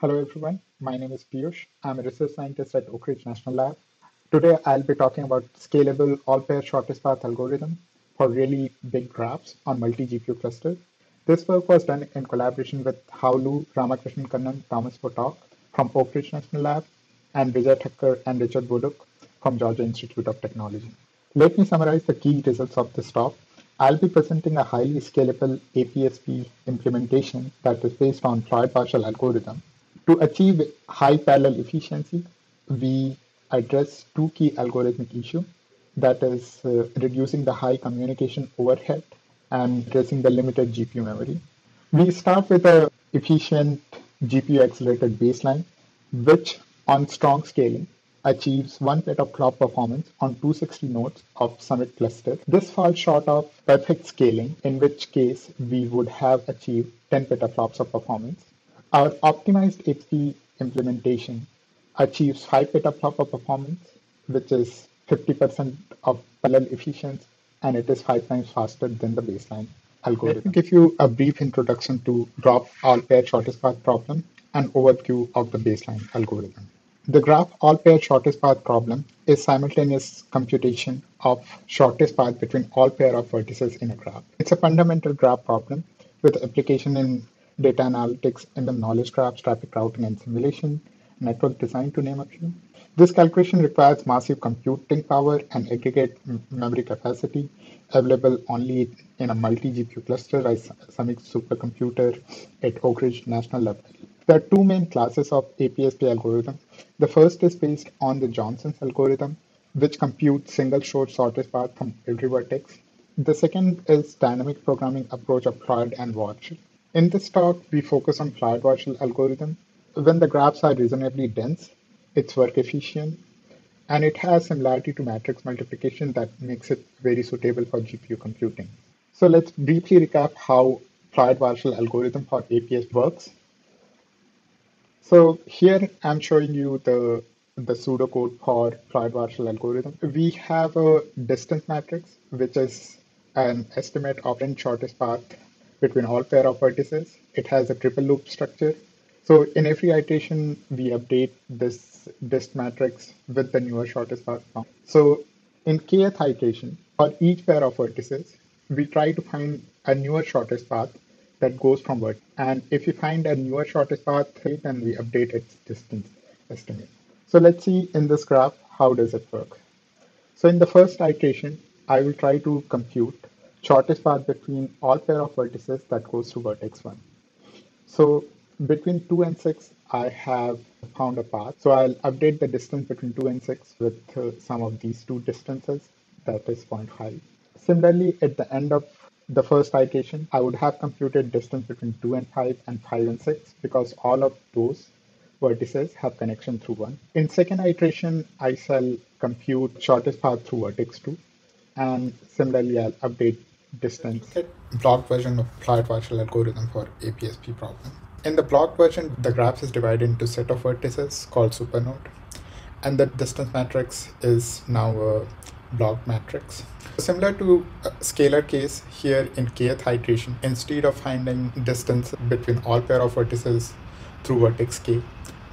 Hello everyone, my name is Piyush. I'm a research scientist at Oak Ridge National Lab. Today I'll be talking about scalable all-pair shortest path algorithm for really big graphs on multi-GPU clusters. This work was done in collaboration with Hao Lu, Ramakrishnan Kannan, Thomas Potok from Oak Ridge National Lab, and Vijay Thakkar and Richard Boduk from Georgia Institute of Technology. Let me summarize the key results of this talk. I'll be presenting a highly scalable APSP implementation that is based on Floyd-Warshall algorithm. To achieve high parallel efficiency, we address two key algorithmic issues, that is reducing the high communication overhead and addressing the limited GPU memory. We start with a efficient GPU accelerated baseline, which on strong scaling achieves 1 petaflop performance on 260 nodes of Summit cluster. This falls short of perfect scaling, in which case we would have achieved 10 petaflops of performance. Our optimized HP implementation achieves 5 petaflop of performance, which is 50% of parallel efficiency, and it is 5 times faster than the baseline algorithm. Let me give you a brief introduction to graph all-pair shortest path problem and overview of the baseline algorithm. The graph all-pair shortest path problem is simultaneous computation of shortest path between all pair of vertices in a graph. It's a fundamental graph problem with application in data analytics in the knowledge graphs, traffic routing and simulation, network design to name a few. This calculation requires massive computing power and aggregate memory capacity available only in a multi-GPU cluster like Summit supercomputer at Oak Ridge National Lab. There are two main classes of APSP algorithm. The first is based on the Johnson's algorithm, which computes single shortest path from every vertex. The second is dynamic programming approach of Floyd and Warshall. In this talk, we focus on Floyd-Warshall algorithm. When the graphs are reasonably dense, it's work efficient, and it has similarity to matrix multiplication that makes it very suitable for GPU computing. So let's briefly recap how Floyd-Warshall algorithm for APS works. So here I'm showing you the pseudocode for Floyd-Warshall algorithm. We have a distance matrix, which is an estimate of n shortest path between all pair of vertices. It has a triple loop structure. So in every iteration, we update this dist matrix with the newer shortest path found. So in kth iteration, for each pair of vertices, we try to find a newer shortest path that goes from vertex. And if we find a newer shortest path, then we update its distance estimate. So let's see in this graph, how does it work? So in the first iteration, I will try to compute shortest path between all pair of vertices that goes to vertex 1. So between 2 and 6, I have found a path. So I'll update the distance between 2 and 6 with some of these two distances, that is 0.5. Similarly, at the end of the first iteration, I would have computed distance between 2 and 5 and 5 and 6 because all of those vertices have connection through 1. In second iteration, I shall compute shortest path through vertex 2. And similarly, I'll update distance. Let's look at block version of Floyd-Warshall algorithm for APSP problem. In the block version, the graph is divided into a set of vertices called supernode, and the distance matrix is now a block matrix. Similar to a scalar case, here in kth iteration, instead of finding distance between all pair of vertices through vertex k,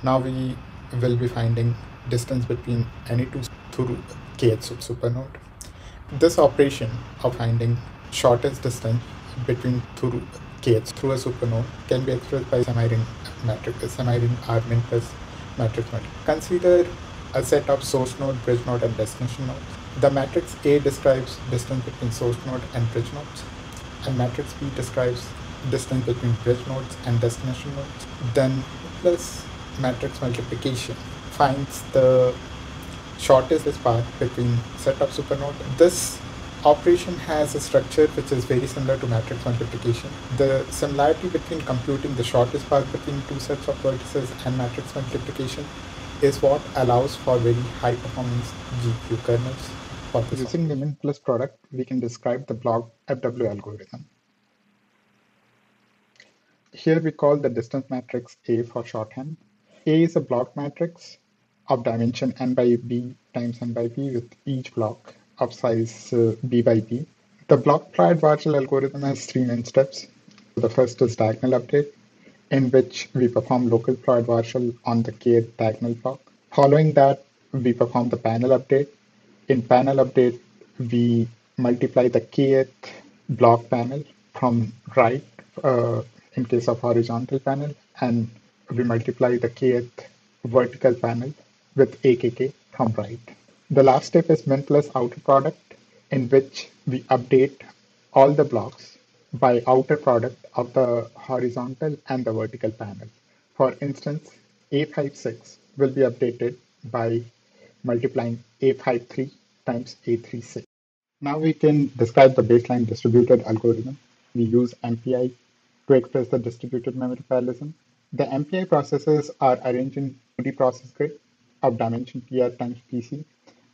now we will be finding distance between any two through kth supernode. This operation of finding shortest distance between through kth through a supernode can be expressed by semi-ring matrix, semi-ring R min plus matrix matrix. Consider a set of source node, bridge node, and destination nodes. The matrix A describes distance between source node and bridge nodes, and matrix B describes distance between bridge nodes and destination nodes. Then plus matrix multiplication finds the shortest path between set of supernode. This operation has a structure which is very similar to matrix multiplication. The similarity between computing the shortest path between two sets of vertices and matrix multiplication is what allows for very high performance GPU kernels. For this using the min plus product, we can describe the block FW algorithm. Here we call the distance matrix A for shorthand. A is a block matrix of dimension n by b times n by b with each block of size b by b. The block Floyd-Warshall algorithm has three main steps. The first is diagonal update. in which we perform local Floyd Warshall on the kth diagonal block. Following that, we perform the panel update. In panel update, we multiply the kth block panel from right in case of horizontal panel, and we multiply the kth vertical panel with AKK from right. The last step is min plus outer product, in which we update all the blocks by outer product of the horizontal and the vertical panel. For instance, A56 will be updated by multiplying A53 times A36. Now we can describe the baseline distributed algorithm. We use MPI to express the distributed memory parallelism. The MPI processes are arranged in 2D process grid of dimension PR times PC.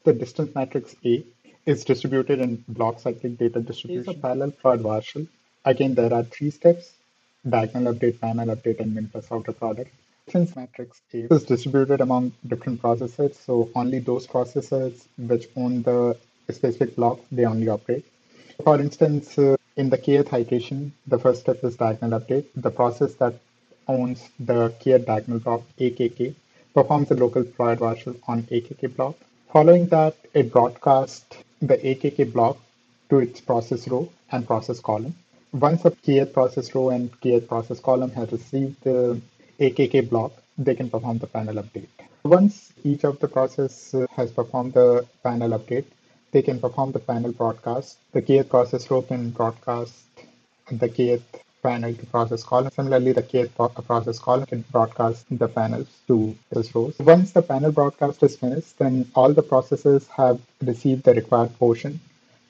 The distance matrix A is distributed in block cyclic data distribution. It's a parallel Floyd Warshall. Again, there are three steps: diagonal update, panel update, and min plus outer product. Since matrix A is distributed among different processors, so only those processors which own the specific block, they only operate. For instance, in the kth iteration, the first step is diagonal update. The process that owns the kth diagonal block, AKK, performs a local Floyd Warshall on AKK block. Following that, it broadcasts the AKK block to its process row and process column. Once a kth process row and kth process column has received the AKK block, they can perform the panel update. Once each of the process has performed the panel update, they can perform the panel broadcast. The kth process row can broadcast the kth panel to process column. Similarly, the kth process column can broadcast the panels to process rows. Once the panel broadcast is finished, then all the processes have received the required portion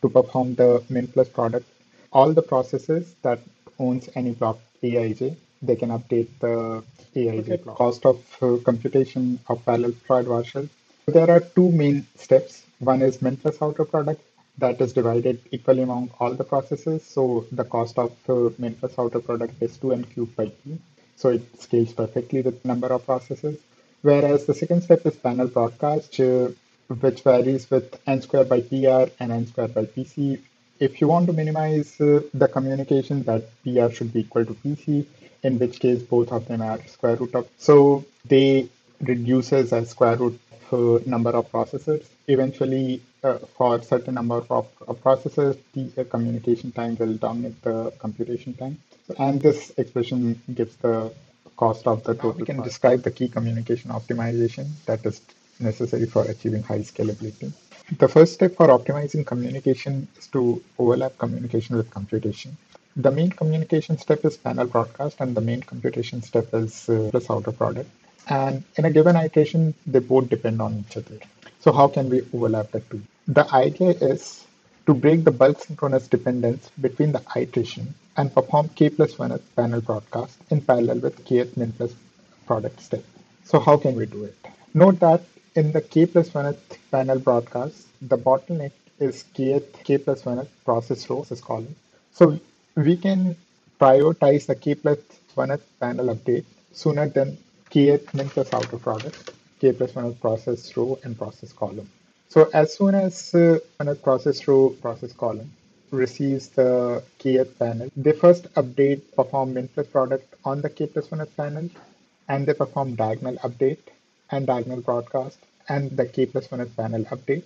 to perform the min plus product. All the processes that owns any block AIJ, they can update the AIJ block. Cost of computation of parallel Floyd Warshall. There are two main steps. One is min plus outer product that is divided equally among all the processes. So the cost of min plus outer product is 2n cubed by p. So it scales perfectly with number of processes. Whereas the second step is panel broadcast, which varies with n squared by PR and n squared by PC. If you want to minimize the communication, that PR should be equal to PC, in which case both of them are square root of. So they reduces as square root number of processors. Eventually, for certain number of processors, the communication time will dominate the computation time. And this expression gives the cost of the total. We can describe the key communication optimization that is necessary for achieving high scalability. The first step for optimizing communication is to overlap communication with computation. The main communication step is panel broadcast, and the main computation step is plus outer product. And in a given iteration, they both depend on each other. So how can we overlap the two? The idea is to break the bulk synchronous dependence between the iteration and perform k plus 1th panel broadcast in parallel with kth min plus product step. So how can we do it? Note that in the k plus 1th panel broadcast, the bottleneck is k plus 1th process row process column. So we can prioritize the k plus 1th panel update sooner than kth min plus outer product, k plus 1th process row and process column. So as soon as process row process column receives the kth panel, they first update perform min plus product on the k plus 1th panel, and they perform diagonal update and diagonal broadcast and the k plus 1th panel update.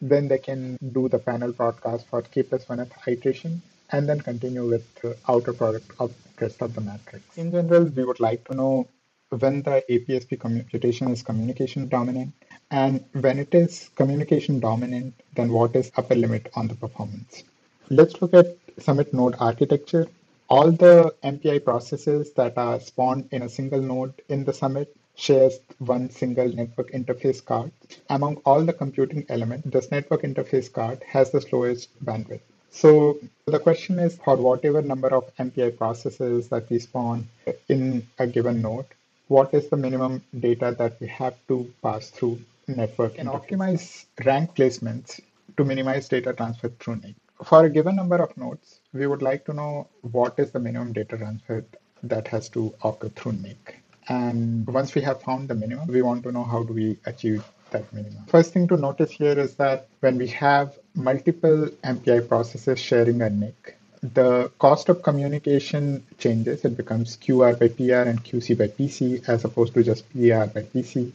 Then they can do the panel broadcast for k plus 1th iteration and then continue with the outer product of the rest of the matrix. In general, we would like to know when the APSP computation is communication dominant, and when it is communication dominant, then what is upper limit on the performance. Let's look at Summit node architecture. All the MPI processes that are spawned in a single node in the Summit shares one single network interface card. Among all the computing elements, this network interface card has the slowest bandwidth. So the question is, for whatever number of MPI processes that we spawn in a given node, what is the minimum data that we have to pass through network and optimize rank placements to minimize data transfer through NIC. For a given number of nodes, we would like to know what is the minimum data transfer that has to occur through NIC. And once we have found the minimum, we want to know how do we achieve that minimum. First thing to notice here is that when we have multiple MPI processes sharing a NIC, the cost of communication changes. It becomes QR by PR and QC by PC as opposed to just PR by PC.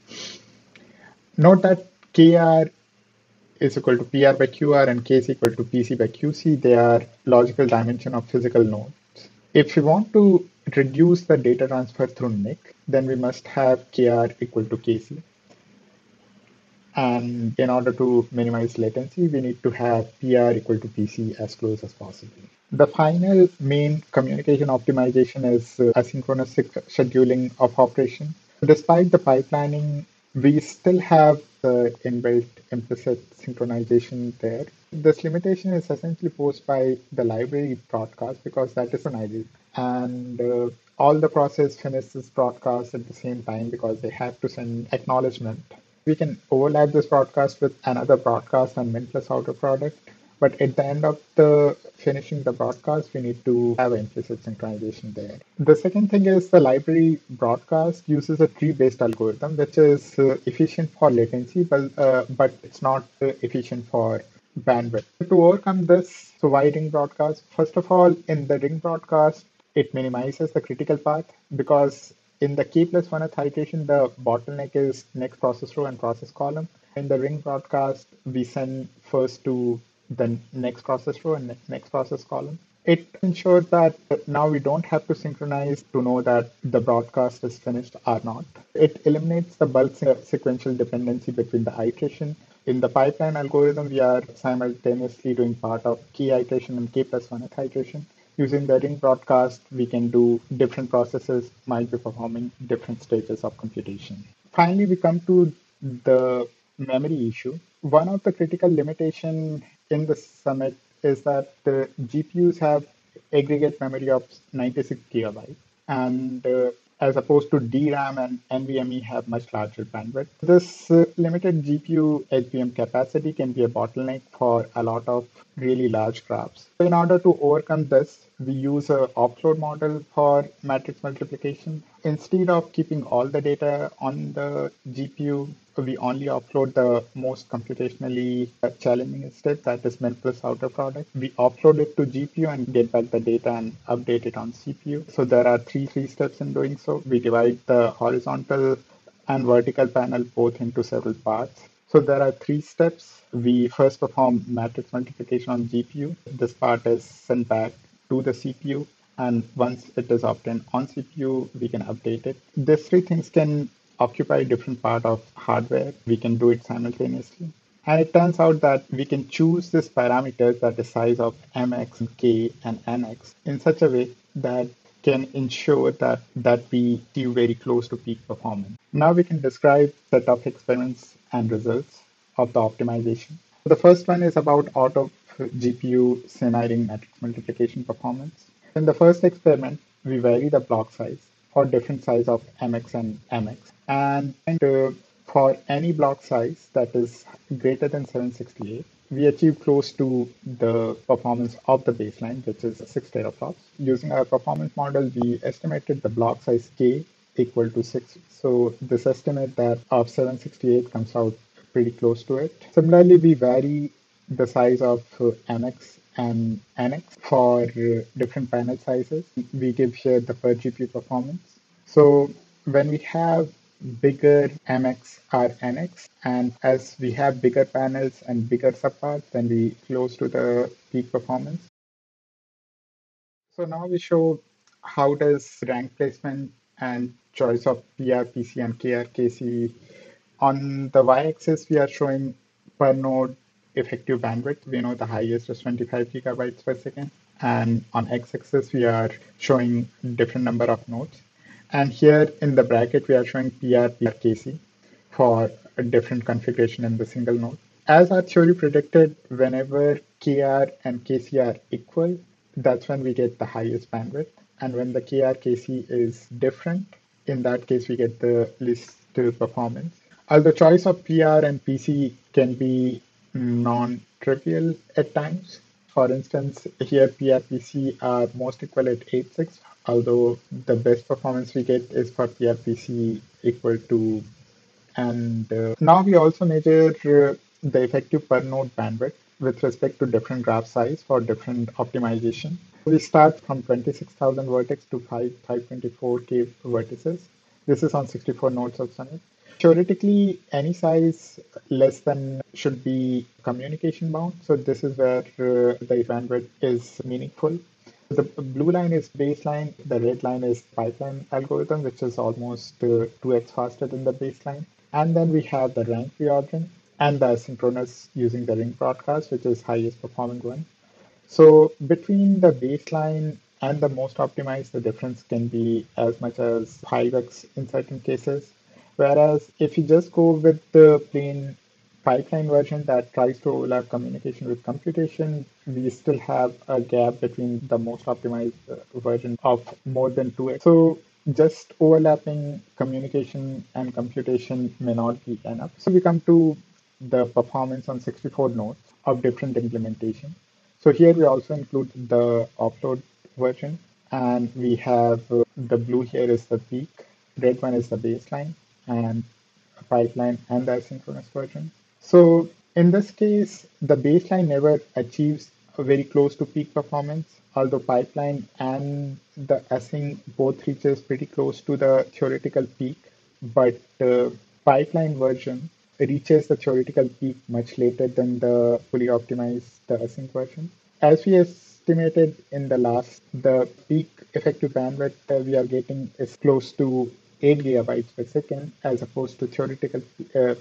Note that KR is equal to PR by QR and K is equal to PC by QC. They are logical dimension of physical nodes. If we want to reduce the data transfer through NIC, then we must have KR equal to KC. And in order to minimize latency, we need to have PR equal to PC as close as possible. The final main communication optimization is asynchronous scheduling of operation. Despite the pipelining, we still have the inbuilt implicit synchronization there. This limitation is essentially posed by the library broadcast because that is an ideal. And all the process finishes broadcast at the same time because they have to send acknowledgement. We can overlap this broadcast with another broadcast and min plus outer product. But at the end of the finishing the broadcast, we need to have implicit synchronization there. The second thing is the library broadcast uses a tree-based algorithm, which is efficient for latency, but it's not efficient for bandwidth. To overcome this, so why ring broadcast? First of all, in the ring broadcast, it minimizes the critical path because in the K plus 1th iteration, the bottleneck is next process row and process column. In the ring broadcast, we send first to the next process row and next process column. It ensures that now we don't have to synchronize to know that the broadcast is finished or not. It eliminates the bulk sequential dependency between the iteration. In the pipeline algorithm, we are simultaneously doing part of K iteration and K plus 1th iteration. Using the ring broadcast, we can do different processes might be performing different stages of computation. Finally, we come to the memory issue. One of the critical limitations in the summit is that the GPUs have aggregate memory of 96 gigabytes, and as opposed to DRAM and NVMe have much larger bandwidth. This limited GPU HBM capacity can be a bottleneck for a lot of really large graphs. So in order to overcome this, we use a offload model for matrix multiplication. Instead of keeping all the data on the GPU, we only offload the most computationally challenging step, that is min plus outer product. We offload it to GPU and get back the data and update it on CPU. So there are three steps in doing so. We divide the horizontal and vertical panel both into several parts. So there are three steps. We first perform matrix multiplication on GPU. This part is sent back to the CPU. And once it is obtained on CPU, we can update it. These three things can occupy different part of hardware. We can do it simultaneously. And it turns out that we can choose this parameters, that is size of mx, k, and nx, in such a way that can ensure that we achieve very close to peak performance. Now we can describe set of experiments and results of the optimization. The first one is about out of GPU semi-ring matrix multiplication performance. In the first experiment, we vary the block size for different size of mx and mx. And for any block size that is greater than 768, we achieve close to the performance of the baseline, which is 6 teraflops. Using our performance model, we estimated the block size k equal to 6. So this estimate that of 768 comes out pretty close to it. Similarly, we vary the size of mx and nx for different panel sizes. We give here the per GPU performance. So when we have bigger mx or nx, and as we have bigger panels and bigger subparts, then we close to the peak performance. So now we show how does rank placement and choice of PR, PC, and KR, KC. On the y-axis, we are showing per node effective bandwidth. We know the highest is 25 gigabytes per second. And on x-axis, we are showing different number of nodes. And here in the bracket, we are showing PR, KC for a different configuration in the single node. As our theory predicted, whenever KR and KC are equal, that's when we get the highest bandwidth. And when the KR, KC is different, in that case, we get the least performance. Although choice of PR and PC can be non-trivial at times. For instance, here PRPC are most equal at 8.6, although the best performance we get is for PRPC equal to. And now we also measure the effective per node bandwidth with respect to different graph size for different optimization. We start from 26,000 vertex to 524K vertices. This is on 64 nodes of Summit. Theoretically, any size less than should be communication bound. So this is where the bandwidth is meaningful. The blue line is baseline, the red line is pipeline algorithm, which is almost 2x faster than the baseline. And then we have the rank reordering and the asynchronous using the ring broadcast, which is highest performing one. So between the baseline and the most optimized, the difference can be as much as 5x in certain cases. Whereas if you just go with the plain pipeline version that tries to overlap communication with computation, we still have a gap between the most optimized version of more than 2x. So just overlapping communication and computation may not be enough. So we come to the performance on 64 nodes of different implementation. So here we also include the offload version, and we have the blue here is the peak, red one is the baseline, and pipeline and the asynchronous version. So in this case, the baseline never achieves a very close to peak performance, although pipeline and the async both reaches pretty close to the theoretical peak, but pipeline version reaches the theoretical peak much later than the fully optimized the async version. As we estimated in the last, the peak effective bandwidth we are getting is close to 8 gigabytes per second as opposed to theoretical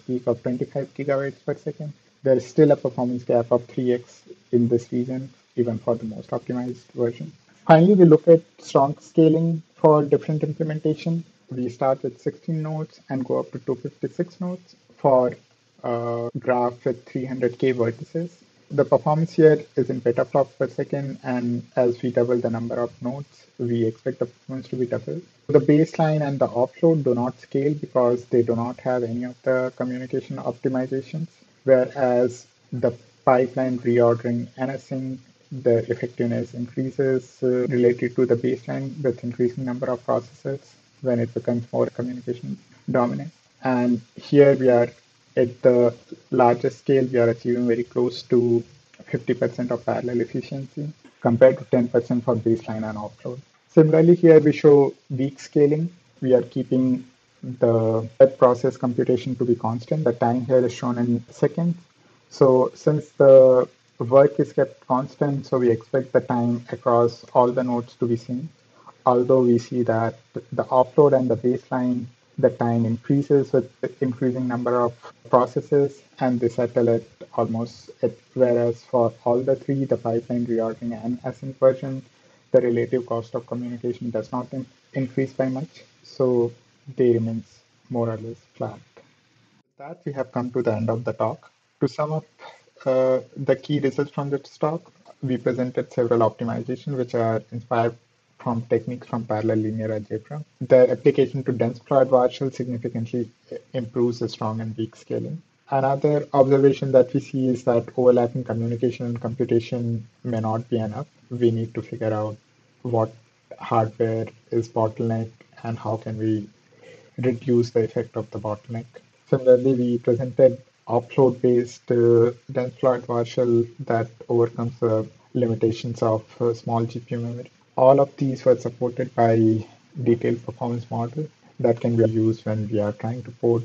peak of 25 gigabytes per second. There is still a performance gap of 3x in this region, even for the most optimized version. Finally, we look at strong scaling for different implementation. We start with 16 nodes and go up to 256 nodes for a graph with 300K vertices. The performance here is in petaflops per second, and as we double the number of nodes, we expect the performance to be double. The baseline and the offload do not scale because they do not have any of the communication optimizations, whereas the pipeline reordering and async, the effectiveness increases related to the baseline with increasing number of processes when it becomes more communication dominant. And here we are at the largest scale, we are achieving very close to 50% of parallel efficiency compared to 10% for baseline and offload. Similarly, here we show weak scaling. We are keeping the web process computation to be constant. The time here is shown in seconds. So since the work is kept constant, so we expect the time across all the nodes to be same. Although we see that the offload and the baseline, the time increases with the increasing number of processes, and they settle at almost at, whereas for all the three, the pipeline reordering and async version, the relative cost of communication does not increase by much, so they remains more or less flat. With that, we have come to the end of the talk. To sum up the key results from this talk, we presented several optimizations which are inspired from techniques from parallel linear algebra. Their application to dense Floyd Warshall significantly improves the strong and weak scaling. Another observation that we see is that overlapping communication and computation may not be enough. We need to figure out what hardware is bottleneck and how can we reduce the effect of the bottleneck. Similarly, we presented offload-based dense Floyd Warshall that overcomes the limitations of small GPU memory. All of these were supported by detailed performance model that can be used when we are trying to port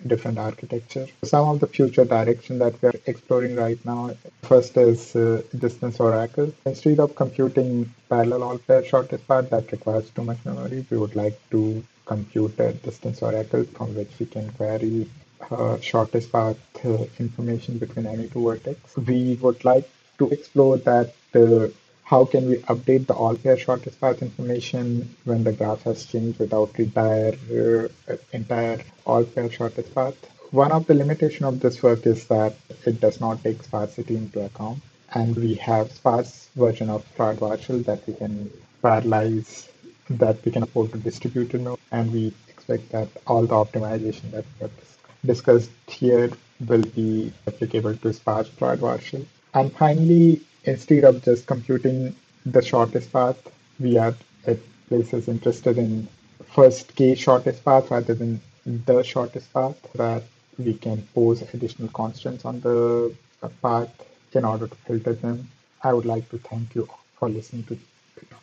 different architecture. Some of the future direction that we're exploring right now, first is distance oracle. Instead of computing parallel all pair shortest path that requires too much memory, we would like to compute a distance oracle from which we can query shortest path information between any two vertex. We would like to explore that how can we update the all pair shortest path information when the graph has changed without entire all pair shortest path. One of the limitation of this work is that it does not take sparsity into account, and we have sparse version of Floyd Warshall that we can parallelize, that we can afford to distribute to node, and we expect that all the optimization that we have discussed here will be applicable to sparse Floyd Warshall. And finally, instead of just computing the shortest path, we are at places interested in first K shortest path rather than the shortest path, that we can pose additional constants on the path in order to filter them. I would like to thank you for listening to the talk.